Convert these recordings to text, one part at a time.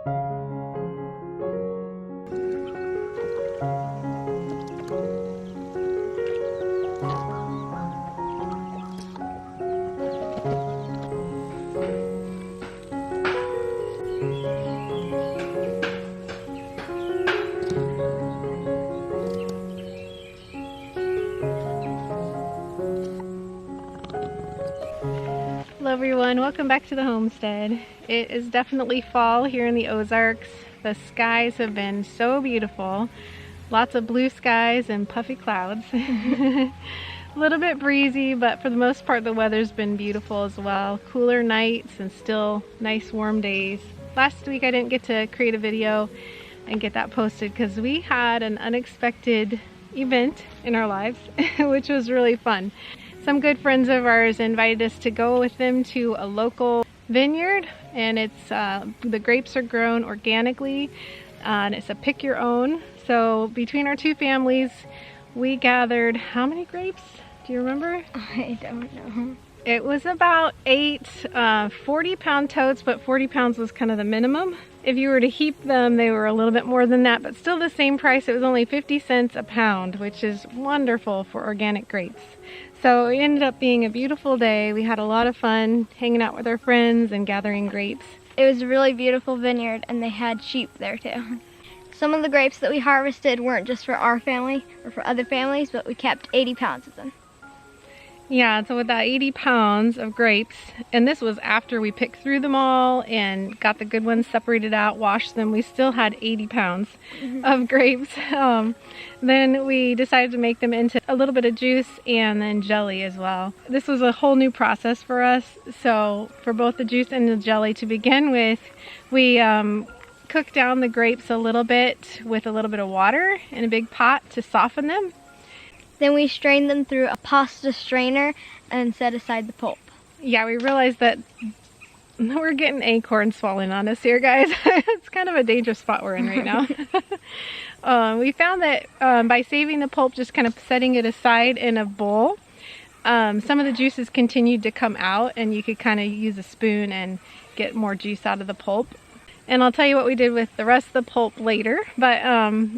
Hello everyone, welcome back to the homestead. It is definitely fall here in the Ozarks. The skies have been so beautiful. Lots of blue skies and puffy clouds. A little bit breezy, but for the most part the weather's been beautiful as well. Cooler nights and still nice warm days. Last week I didn't get to create a video and get that posted because we had an unexpected event in our lives, which was really fun. Some good friends of ours invited us to go with them to a local vineyard, and it's the grapes are grown organically, and it's a pick your own. So between our two families, we gathered how many grapes? Do you remember? I don't know. It was about 8 40-pound totes, but 40 pounds was kind of the minimum. If you were to heap them, they were a little bit more than that, but still the same price. It was only 50 cents a pound, which is wonderful for organic grapes. So it ended up being a beautiful day. We had a lot of fun hanging out with our friends and gathering grapes. It was a really beautiful vineyard, and they had sheep there too. Some of the grapes that we harvested weren't just for our family or for other families, but we kept 80 pounds of them. Yeah, so with that 80 pounds of grapes, and this was after we picked through them all and got the good ones separated out, washed them, we still had 80 pounds of grapes. Then we decided to make them into a little bit of juice and then jelly as well. This was a whole new process for us. So for both the juice and the jelly to begin with, we cooked down the grapes a little bit with a little bit of water in a big pot to soften them. Then we strained them through a pasta strainer and set aside the pulp. Yeah, we realized that we're getting acorns falling on us here, guys. It's kind of a dangerous spot we're in right now. We found that by saving the pulp, just kind of setting it aside in a bowl, some of the juices continued to come out, and you could kind of use a spoon and get more juice out of the pulp. And I'll tell you what we did with the rest of the pulp later, but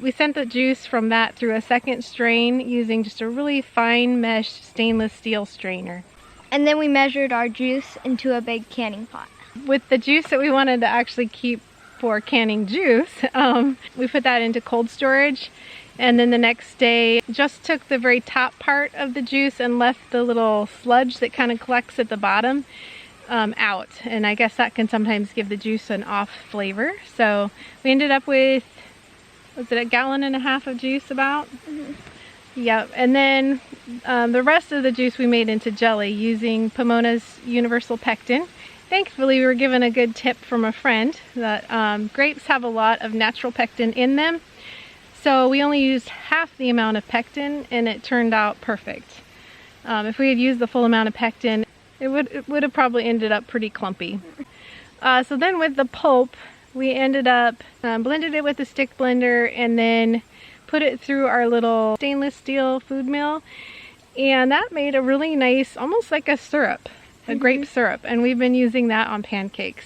we sent the juice from that through a second strain using just a really fine mesh stainless steel strainer. And then we measured our juice into a big canning pot. With the juice that we wanted to actually keep for canning juice, we put that into cold storage, and then the next day just took the very top part of the juice and left the little sludge that kind of collects at the bottom out, and I guess that can sometimes give the juice an off flavor. So we ended up with, was it 1.5 gallons of juice about? Mm-hmm. Yep. And then the rest of the juice we made into jelly using Pomona's Universal Pectin. Thankfully we were given a good tip from a friend that grapes have a lot of natural pectin in them, so we only used half the amount of pectin and it turned out perfect. If we had used the full amount of pectin, it would have probably ended up pretty clumpy. So then with the pulp, we ended up blended it with a stick blender and then put it through our little stainless steel food mill, and that made a really nice, almost like a syrup, a grape syrup, and we've been using that on pancakes.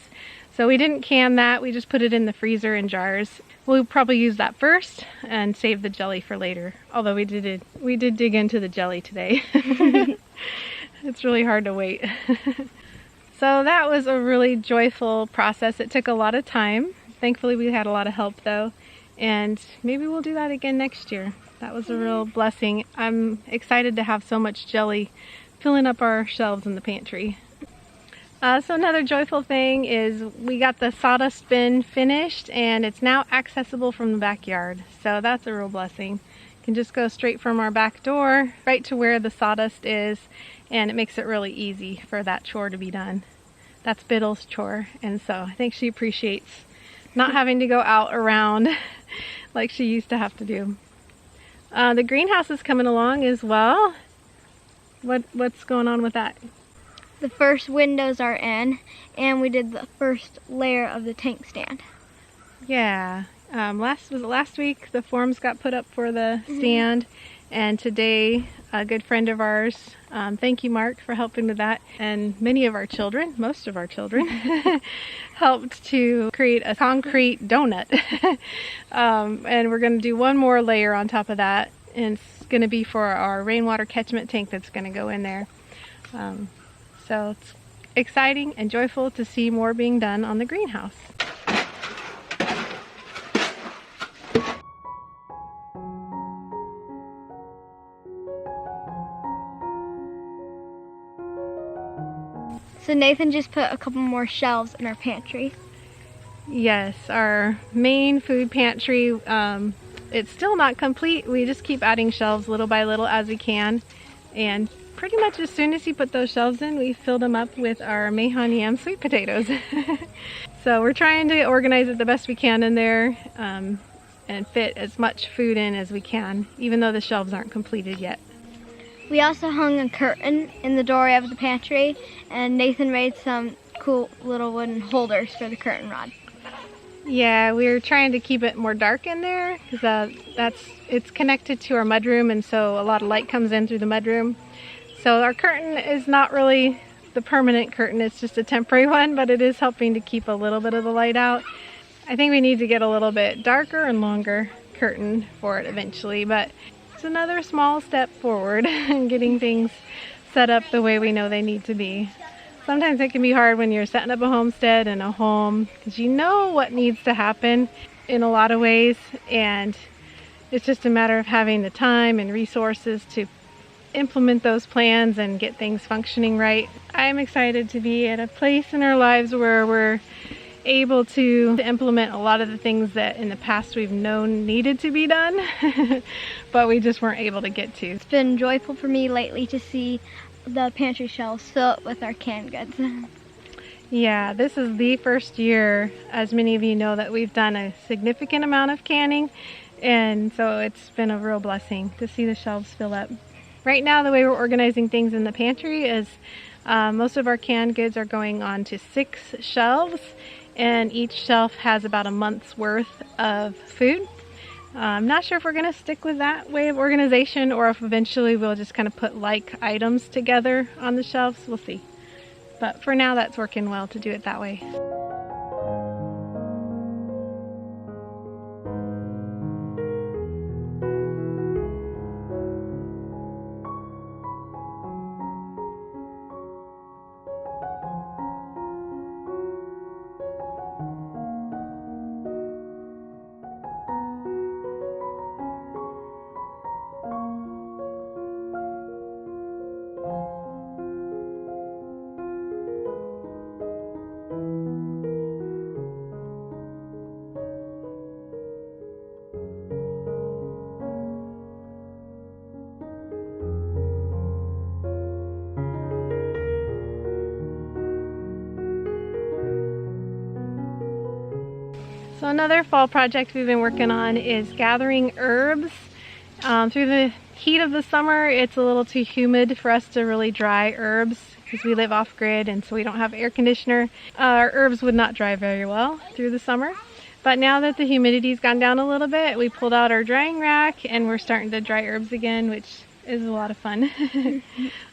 So we didn't can that, we just put it in the freezer in jars. We'll probably use that first and save the jelly for later, although we did dig into the jelly today. It's really hard to wait. So that was a really joyful process. It took a lot of time. Thankfully we had a lot of help though, and maybe we'll do that again next year. That was a real blessing. I'm excited to have so much jelly filling up our shelves in the pantry. So another joyful thing is we got the sawdust bin finished, and it's now accessible from the backyard. So that's a real blessing. You can just go straight from our back door right to where the sawdust is, and it makes it really easy for that chore to be done. That's Biddle's chore, and so I think she appreciates not having to go out around like she used to have to do. The greenhouse is coming along as well. What's going on with that? The first windows are in, and we did the first layer of the tank stand. Yeah, last week the forms got put up for the stand, And today, a good friend of ours, thank you Mark for helping with that, and many of our children, most of our children, helped to create a concrete donut. And we're going to do one more layer on top of that, and it's going to be for our rainwater catchment tank that's going to go in there. So it's exciting and joyful to see more being done on the greenhouse. So Nathan just put a couple more shelves in our pantry. Yes, our main food pantry, it's still not complete. We just keep adding shelves little by little as we can. And pretty much as soon as you put those shelves in, we filled them up with our Mayhan yam sweet potatoes. So we're trying to organize it the best we can in there and fit as much food in as we can, even though the shelves aren't completed yet. We also hung a curtain in the doorway of the pantry, and Nathan made some cool little wooden holders for the curtain rod. Yeah, we're trying to keep it more dark in there because it's connected to our mudroom, and so a lot of light comes in through the mudroom. So our curtain is not really the permanent curtain, it's just a temporary one, but it is helping to keep a little bit of the light out. I think we need to get a little bit darker and longer curtain for it eventually, but it's another small step forward in getting things set up the way we know they need to be. Sometimes it can be hard when you're setting up a homestead and a home because you know what needs to happen in a lot of ways, and it's just a matter of having the time and resources to implement those plans and get things functioning right. I'm excited to be at a place in our lives where we're able to implement a lot of the things that in the past we've known needed to be done, but we just weren't able to get to. It's been joyful for me lately to see the pantry shelves fill up with our canned goods. Yeah, this is the first year, as many of you know, that we've done a significant amount of canning, and so it's been a real blessing to see the shelves fill up. Right now, the way we're organizing things in the pantry is most of our canned goods are going on to 6 shelves, and each shelf has about a month's worth of food. I'm not sure if we're going to stick with that way of organization or if eventually we'll just kind of put like items together on the shelves. We'll see. But for now, that's working well to do it that way. So another fall project we've been working on is gathering herbs. Through the heat of the summer, it's a little too humid for us to really dry herbs because we live off-grid and so we don't have air conditioner. Our herbs would not dry very well through the summer. But now that the humidity's gone down a little bit, we pulled out our drying rack and we're starting to dry herbs again, which is a lot of fun.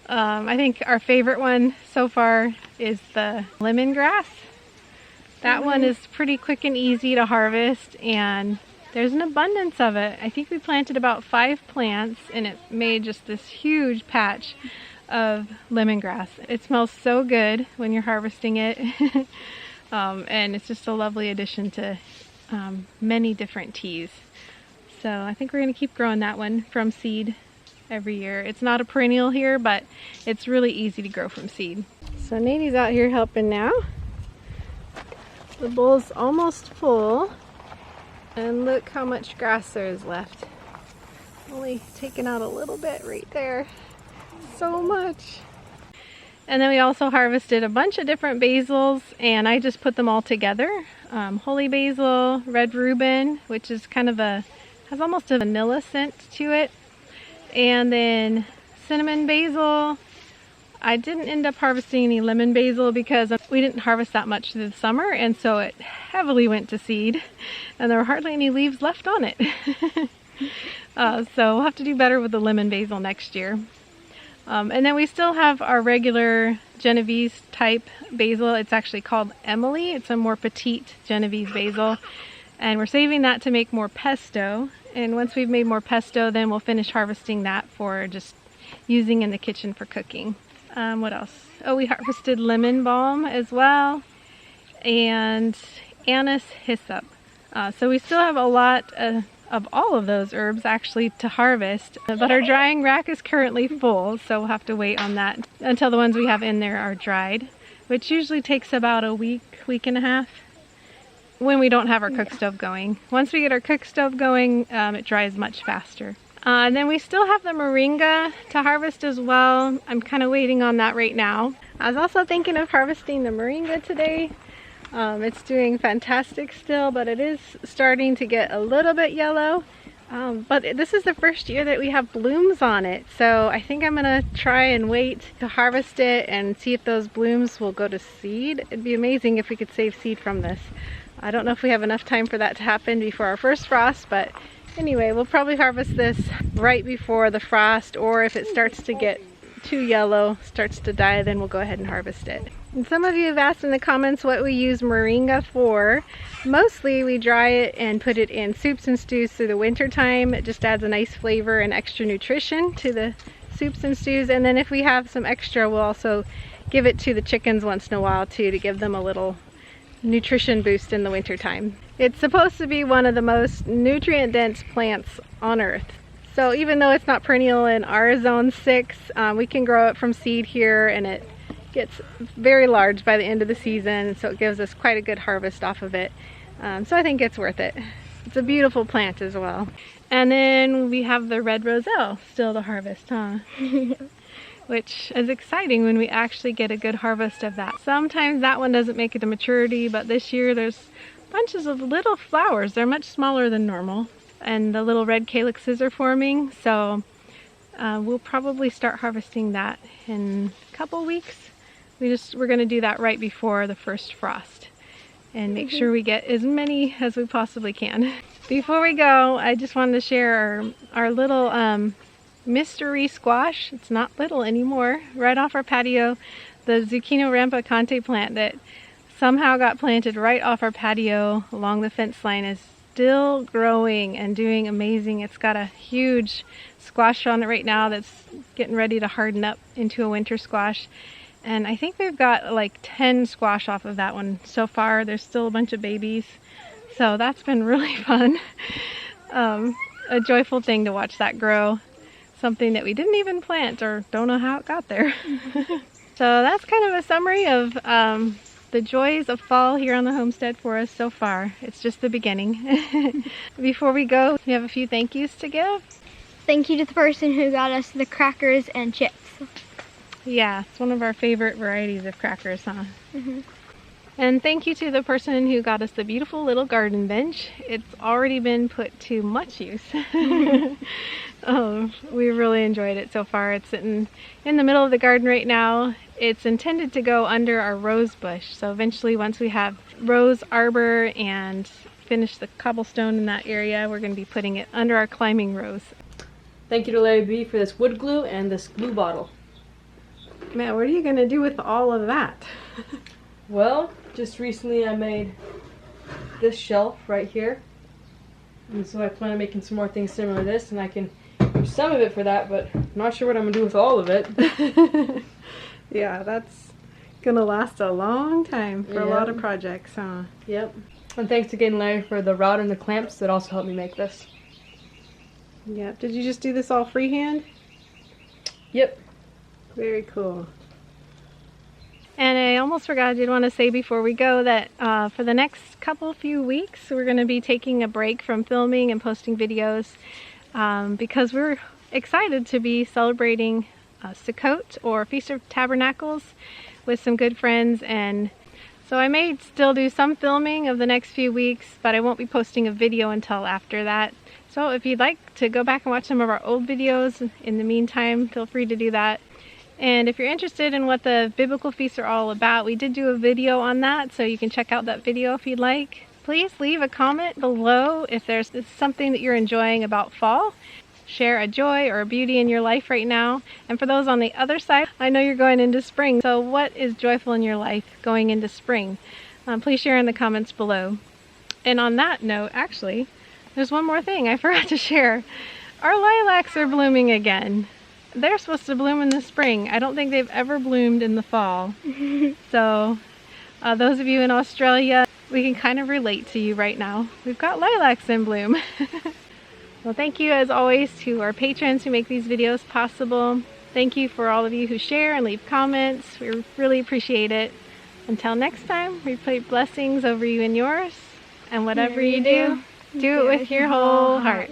I think our favorite one so far is the lemongrass. That one is pretty quick and easy to harvest, and there's an abundance of it. I think we planted about 5 plants and it made just this huge patch of lemongrass. It smells so good when you're harvesting it. And it's just a lovely addition to many different teas. So I think we're going to keep growing that one from seed every year. It's not a perennial here, but it's really easy to grow from seed. So Nadie's out here helping now. The bowl's almost full, and look how much grass there is left. Only taking out a little bit right there. So much. And then we also harvested a bunch of different basils, and I just put them all together. Holy basil, red Reuben, which is kind of has almost a vanilla scent to it. And then cinnamon basil. I didn't end up harvesting any lemon basil because we didn't harvest that much through the summer, and so it heavily went to seed and there were hardly any leaves left on it. So we'll have to do better with the lemon basil next year. And then we still have our regular Genovese type basil. It's actually called Emily. It's a more petite Genovese basil. And we're saving that to make more pesto. And once we've made more pesto, then we'll finish harvesting that for just using in the kitchen for cooking. What else? Oh, we harvested lemon balm as well. And anise hyssop. So we still have a lot of all of those herbs actually to harvest, but our drying rack is currently full, so we'll have to wait on that until the ones we have in there are dried, which usually takes about a week and a half when we don't have our cook stove going. Once we get our cook stove going, it dries much faster. And then we still have the moringa to harvest as well. I'm kind of waiting on that right now. I was also thinking of harvesting the moringa today. It's doing fantastic still, but it is starting to get a little bit yellow. But this is the first year that we have blooms on it, so I think I'm gonna try and wait to harvest it and see if those blooms will go to seed. It'd be amazing if we could save seed from this. I don't know if we have enough time for that to happen before our first frost, but anyway, we'll probably harvest this right before the frost, or if it starts to get too yellow, starts to die, then we'll go ahead and harvest it. And some of you have asked in the comments what we use moringa for. Mostly we dry it and put it in soups and stews through the winter time. It just adds a nice flavor and extra nutrition to the soups and stews. And then if we have some extra, we'll also give it to the chickens once in a while too, to give them a little nutrition boost in the winter time. It's supposed to be one of the most nutrient dense plants on earth. So even though it's not perennial in our zone 6, we can grow it from seed here, and it gets very large by the end of the season, so it gives us quite a good harvest off of it. So I think it's worth it. It's a beautiful plant as well. And then we have the red roselle still to harvest, huh? Which is exciting when we actually get a good harvest of that. Sometimes that one doesn't make it to maturity, but this year there's bunches of little flowers. They're much smaller than normal, and the little red calyxes are forming, so we'll probably start harvesting that in a couple weeks. We're going to do that right before the first frost and make sure we get as many as we possibly can. Before we go, I just wanted to share our little mystery squash. It's not little anymore. Right off our patio, the Zucchino rampicante plant that somehow got planted right off our patio along the fence line is still growing and doing amazing. It's got a huge squash on it right now that's getting ready to harden up into a winter squash. And I think we've got like 10 squash off of that one so far. There's still a bunch of babies. So that's been really fun. A joyful thing to watch that grow. Something that we didn't even plant or don't know how it got there. So that's kind of a summary of the joys of fall here on the homestead for us so far. It's just the beginning. Before we go, we have a few thank yous to give. Thank you to the person who got us the crackers and chips. Yeah, it's one of our favorite varieties of crackers, huh? And thank you to the person who got us the beautiful little garden bench. It's already been put to much use. We really enjoyed it so far. It's sitting in the middle of the garden right now. It's intended to go under our rose bush. So eventually, once we have rose arbor and finish the cobblestone in that area, we're going to be putting it under our climbing rose. Thank you to Larry B for this wood glue and this glue bottle. Man, what are you going to do with all of that? Well, just recently I made this shelf right here. And so I plan on making some more things similar to this, and I can use some of it for that, but I'm not sure what I'm going to do with all of it. Yeah, that's going to last a long time for a lot of projects, huh? Yep. And thanks again, Larry, for the rod and the clamps that also helped me make this. Yep. Did you just do this all freehand? Yep. Very cool. And I almost forgot, I did want to say before we go that for the next few weeks we're going to be taking a break from filming and posting videos because we're excited to be celebrating Sukkot, or Feast of Tabernacles, with some good friends. And so I may still do some filming of the next few weeks, but I won't be posting a video until after that. So if you'd like to go back and watch some of our old videos in the meantime, feel free to do that. And if you're interested in what the biblical feasts are all about, we did do a video on that, so you can check out that video if you'd like. Please leave a comment below if there's something that you're enjoying about fall. Share a joy or a beauty in your life right now. And for those on the other side, I know you're going into spring. So what is joyful in your life going into spring? Please share in the comments below. And on that note, actually, there's one more thing I forgot to share. Our lilacs are blooming again. They're supposed to bloom in the spring. I don't think they've ever bloomed in the fall. So those of you in Australia, we can kind of relate to you right now. We've got lilacs in bloom. Well, thank you as always to our patrons who make these videos possible. Thank you for all of you who share and leave comments. We really appreciate it. Until next time, we pray blessings over you and yours. And whatever you do, do it with your whole heart.